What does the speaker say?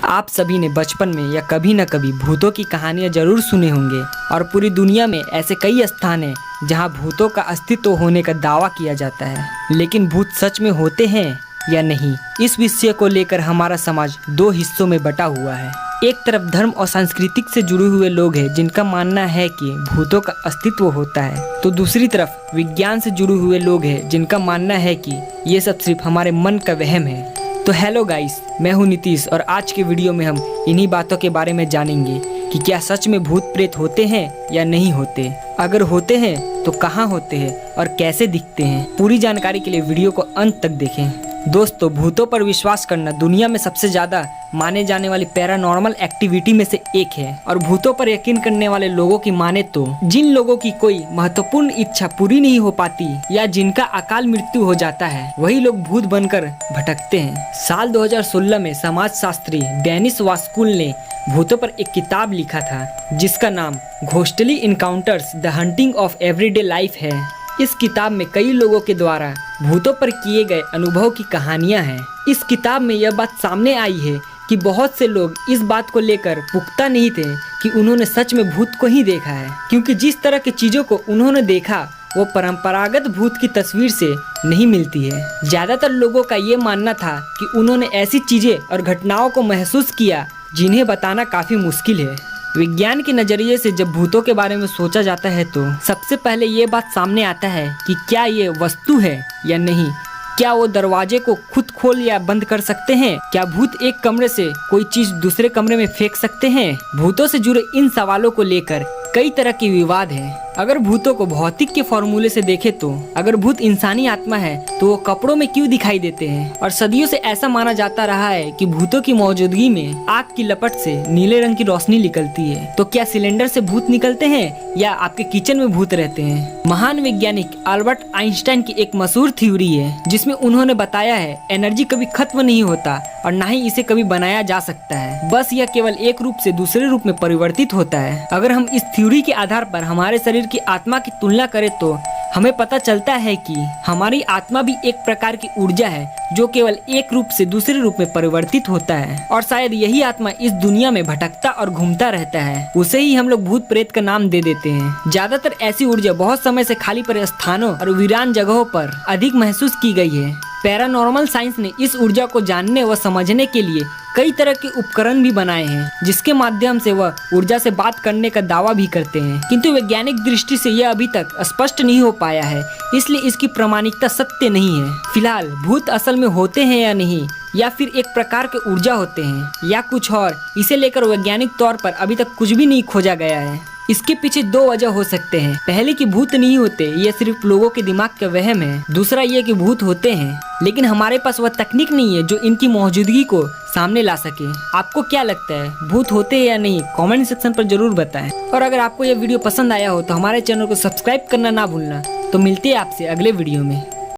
आप सभी ने बचपन में या कभी न कभी भूतों की कहानियाँ जरूर सुने होंगे और पूरी दुनिया में ऐसे कई स्थान हैं जहाँ भूतों का अस्तित्व होने का दावा किया जाता है। लेकिन भूत सच में होते हैं या नहीं, इस विषय को लेकर हमारा समाज दो हिस्सों में बटा हुआ है। एक तरफ धर्म और सांस्कृतिक से जुड़े हुए लोग हैं जिनका मानना है कि भूतों का अस्तित्व होता है, तो दूसरी तरफ विज्ञान से जुड़े हुए लोग हैं जिनका मानना है कि ये सब सिर्फ हमारे मन का वहम है। तो हेलो गाइस, मैं हूं नीतीश और आज के वीडियो में हम इन्हीं बातों के बारे में जानेंगे कि क्या सच में भूत प्रेत होते हैं या नहीं होते। अगर होते हैं तो कहाँ होते हैं और कैसे दिखते हैं। पूरी जानकारी के लिए वीडियो को अंत तक देखें। दोस्तों, भूतों पर विश्वास करना दुनिया में सबसे ज्यादा माने जाने वाली पैरानॉर्मल एक्टिविटी में से एक है। और भूतों पर यकीन करने वाले लोगों की माने तो जिन लोगों की कोई महत्वपूर्ण इच्छा पूरी नहीं हो पाती या जिनका अकाल मृत्यु हो जाता है, वही लोग भूत बनकर भटकते हैं। साल 2016 में समाजशास्त्री डेनिस वास्कुल ने भूतों पर एक किताब लिखा था जिसका नाम ghostly encounters the hunting of everyday life है। इस किताब में कई लोगों के द्वारा भूतों पर किए गए अनुभव की कहानियां हैं। इस किताब में यह बात सामने आई है कि बहुत से लोग इस बात को लेकर पुख्ता नहीं थे कि उन्होंने सच में भूत को ही देखा है, क्योंकि जिस तरह की चीजों को उन्होंने देखा वो परंपरागत भूत की तस्वीर से नहीं मिलती है। ज्यादातर लोगों का ये मानना था कि उन्होंने ऐसी चीजें और घटनाओं को महसूस किया जिन्हें बताना काफी मुश्किल है। विज्ञान के नजरिए से जब भूतों के बारे में सोचा जाता है तो सबसे पहले ये बात सामने आता है कि क्या ये वस्तु है या नहीं। क्या वो दरवाजे को खुद खोल या बंद कर सकते हैं? क्या भूत एक कमरे से कोई चीज दूसरे कमरे में फेंक सकते हैं? भूतों से जुड़े इन सवालों को लेकर कई तरह के विवाद हैं। अगर भूतों को भौतिक के फॉर्मूले से देखें तो अगर भूत इंसानी आत्मा है तो वो कपड़ों में क्यों दिखाई देते हैं? और सदियों से ऐसा माना जाता रहा है कि भूतों की मौजूदगी में आग की लपट से नीले रंग की रोशनी निकलती है। तो क्या सिलेंडर से भूत निकलते हैं या आपके किचन में भूत रहते हैं? महान वैज्ञानिक अल्बर्ट आइंस्टाइन की एक मशहूर थ्योरी है जिसमें उन्होंने बताया है एनर्जी कभी खत्म नहीं होता और न ही इसे कभी बनाया जा सकता है, बस यह केवल एक रूप से दूसरे रूप में परिवर्तित होता है। अगर हम इस थ्योरी के आधार पर हमारे शरीर की आत्मा की तुलना करें तो हमें पता चलता है कि हमारी आत्मा भी एक प्रकार की ऊर्जा है जो केवल एक रूप से दूसरे रूप में परिवर्तित होता है। और शायद यही आत्मा इस दुनिया में भटकता और घूमता रहता है, उसे ही हम लोग भूत प्रेत का नाम दे देते हैं। ज्यादातर ऐसी ऊर्जा बहुत समय से खाली पड़े स्थानों और वीरान जगहों पर अधिक महसूस की गई है। पैरानॉर्मल साइंस ने इस ऊर्जा को जानने व समझने के लिए कई तरह के उपकरण भी बनाए हैं जिसके माध्यम से वह ऊर्जा से बात करने का दावा भी करते हैं, किंतु वैज्ञानिक दृष्टि से यह अभी तक स्पष्ट नहीं हो पाया है, इसलिए इसकी प्रामाणिकता सत्य नहीं है। फिलहाल भूत असल में होते हैं या नहीं, या फिर एक प्रकार के ऊर्जा होते हैं या कुछ और, इसे लेकर वैज्ञानिक तौर पर अभी तक कुछ भी नहीं खोजा गया है। इसके पीछे दो वजह हो सकते हैं। पहले कि भूत नहीं होते, ये सिर्फ लोगों के दिमाग का वहम है। दूसरा ये कि भूत होते हैं लेकिन हमारे पास वह तकनीक नहीं है जो इनकी मौजूदगी को सामने ला सके। आपको क्या लगता है, भूत होते हैं या नहीं? कमेंट सेक्शन पर जरूर बताएं। और अगर आपको यह वीडियो पसंद आया हो तो हमारे चैनल को सब्सक्राइब करना ना भूलना। तो मिलते हैं आपसे अगले वीडियो में।